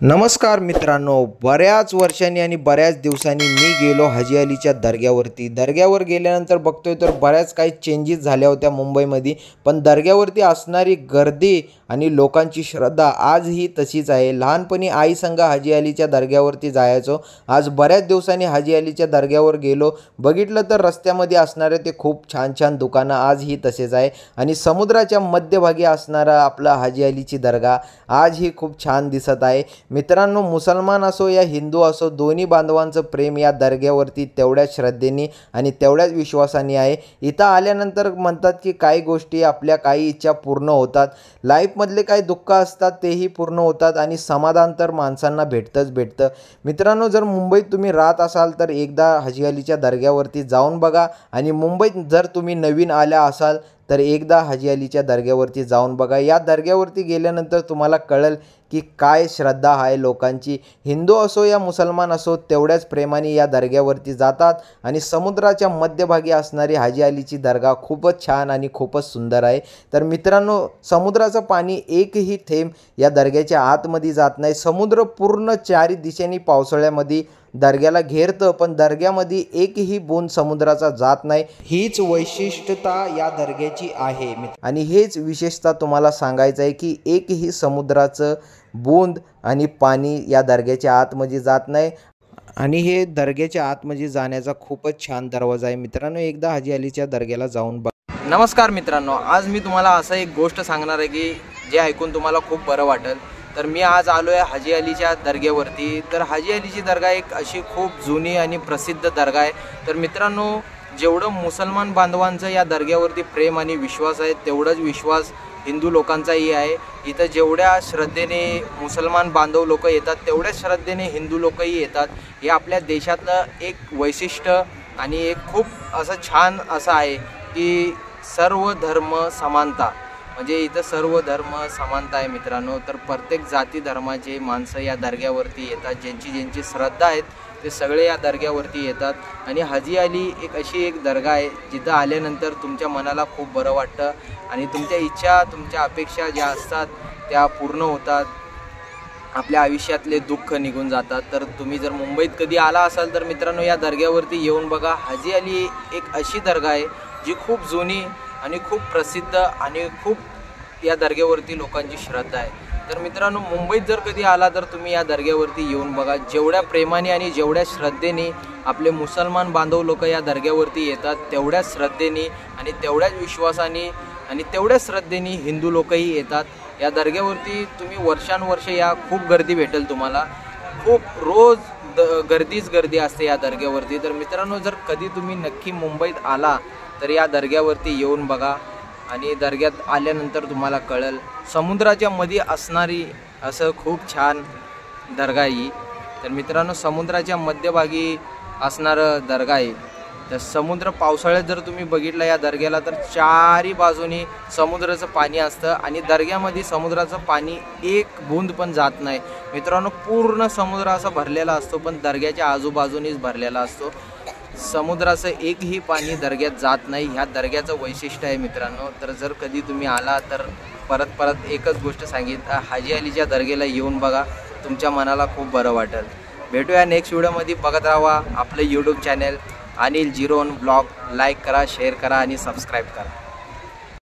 नमस्कार मित्रांनो, बऱ्याच वर्षांनी आणि बऱ्याच दिवसांनी मी गेलो हाजी अलीच्या दर्ग्यावरती। दर्ग्यावर गेल्यानंतर बघतोय तर बऱ्याच काही चेंजेस झाल्या होत्या मुंबईमध्ये, पण दर्ग्यावरती असणारी गर्दी आणि लोकांची श्रद्धा आजही तशीच आहे। लहानपणी आई संग हाजी अलीच्या दर्ग्यावरती जायचो। आज बऱ्याच दिवसांनी हाजी अलीच्या दर्ग्यावर गेलो, बघितलं तर रस्त्यामध्ये असणारे ते खूप छान छान दुकानं आजही तसेच आहे आणि समुद्राच्या मध्यभागी असणारा आपला हाजी अलीची दर्गा आजही खूप छान दिसत आहे। मित्रांनो, मुसलमान असो या हिंदू असो, दोन्ही बांधवांचं प्रेम या दर्ग्यावरती तेवढ्याच श्रद्धेने आणि तेवढ्याच विश्वासाने आहे। इथं आल्यानंतर म्हणतात की काही गोष्टी आपल्या काही इच्छा पूर्ण होतात, लाईफमधले काही दुःख असतात तेही पूर्ण होतात आणि समाधान तर माणसांना भेटतं। मित्रांनो, जर मुंबईत तुम्ही राहत असाल तर एकदा हाजी अलीच्या दर्ग्यावरती जाऊन बघा आणि मुंबईत जर तुम्ही नवीन आल्या असाल तर एकदा हाजी अलीच्या दर्ग्यावरती जाऊन बघा। या दर्ग्यावरती गेल्यानंतर तुम्हाला कळेल की काय श्रद्धा आहे लोकांची। हिंदू असो या मुसलमान असो तेवढ्याच प्रेमाने या दर्ग्यावरती जातात आणि समुद्राच्या मध्यभागी असणारी हाजी अलीची दर्गा खूपच छान आणि खूपच सुंदर आहे। तर मित्रांनो, समुद्राचं पाणी एकही थेंब या दर्ग्याच्या आतमध्ये जात नाही। समुद्र पूर्ण चारी दिशेने पावसाळ्यामध्ये दर्ग्याला घेरतं, पण दर्ग्यामध्ये एकही बूंद समुद्राचा जात नाही। हीच वैशिष्ट्यता या दर्ग्याची आहे आणि हेच विशेषता तुम्हाला सांगायचं आहे की एकही समुद्राचं बूंद आणि पाणी या दर्ग्याच्या आतमध्ये जात नाही आणि हे दर्ग्याच्या आतमध्ये जाण्याचा खूपच छान दरवाजा आहे। मित्रांनो, एकदा हाजी अलीच्या दर्ग्याला जाऊन बघा। नमस्कार मित्रांनो, आज मी तुम्हाला असं एक गोष्ट सांगणार आहे की जे ऐकून तुम्हाला खूप बरं वाटेल। तर मी आज आलो आहे हाजी अलीच्या दर्ग्यावरती। तर हाजी अलीची दर्गा एक अशी खूप जुनी आणि प्रसिद्ध दर्गा आहे। तर मित्रांनो, जेवढं मुसलमान बांधवांचं या दर्ग्यावरती प्रेम आणि विश्वास आहे तेवढाच विश्वास हिंदू लोकांचाही आहे। इथं जेवढ्या श्रद्धेने मुसलमान बांधव लोक येतात तेवढ्याच श्रद्धेने हिंदू लोकही येतात। हे आपल्या देशातलं एक वैशिष्ट्य आणि एक खूप असं छान असं आहे की सर्व धर्म समानता, म्हणजे इथं सर्व धर्म समानता आहे मित्रांनो। तर प्रत्येक जाती धर्माचे माणसं या दर्ग्यावरती येतात, ज्यांची श्रद्धा आहेत ते सगळे या दर्ग्यावरती येतात। आणि हाजी अली एक अशी एक दर्गा आहे जिथं आल्यानंतर तुमच्या मनाला खूप बरं वाटतं आणि तुमच्या इच्छा, तुमच्या अपेक्षा ज्या असतात त्या पूर्ण होतात, आपल्या आयुष्यातले दुःख निघून जातात। तर तुम्ही जर मुंबईत कधी आला असाल तर मित्रांनो या दर्ग्यावरती येऊन बघा। हाजी अली एक अशी दर्गा आहे जी खूप जुनी आणि खूप प्रसिद्ध आणि खूप या दर्ग्यावरती लोकांची श्रद्धा आहे। तर मित्रांनो, मुंबईत जर कधी आला तर तुम्ही या दर्ग्यावरती येऊन बघा। जेवढ्या प्रेमाने आणि जेवढ्या श्रद्धेने आपले मुसलमान बांधव लोक या दर्ग्यावरती येतात तेवढ्याच श्रद्धेने आणि तेवढ्याच विश्वासाने आणि तेवढ्याच श्रद्धेने हिंदू लोकही येतात या दर्ग्यावरती। तुम्ही वर्षानुवर्ष या, खूप गर्दी भेटेल तुम्हाला, खूप रोज गर्दीच गर्दी असते या दर्ग्यावरती। तर मित्रांनो, जर कधी तुम्ही नक्की मुंबईत आला तर या दर्ग्यावरती येऊन बघा आणि दर्ग्यात आल्यानंतर तुम्हाला कळेल समुद्राच्या मध्ये असणारी असं खूप छान दर्गा आहे। तर मित्रांनो, समुद्राच्या मध्यभागी असणारं दर्गा आहे। तर समुद्र पावसाळ्यात जर तुम्ही बघितलं या दर्ग्याला तर चारी बाजूनी समुद्राचं पाणी असतं आणि दर्ग्यामध्ये समुद्राचं पाणी एक बूंद पण जात नाही मित्रांनो। पूर्ण समुद्र असा भरलेला असतो, पण दर्ग्याच्या आजूबाजूनीच भरलेला असतो। समुद्राचं एकही पाणी दर्ग्यात जात नाही, ह्या दर्ग्याचं वैशिष्ट्य आहे मित्रांनो। तर जर कधी तुम्ही आला तर परत एकच गोष्ट सांगितलं, हाजी अलीच्या दर्ग्याला येऊन बघा, तुमच्या मनाला खूप बरं वाटेल। भेटूया नेक्स्ट व्हिडिओमध्ये। बघत राहा आपलं YouTube channel Anil 01 blog. Like करा, शेअर करा आणि सबस्क्राईब करा।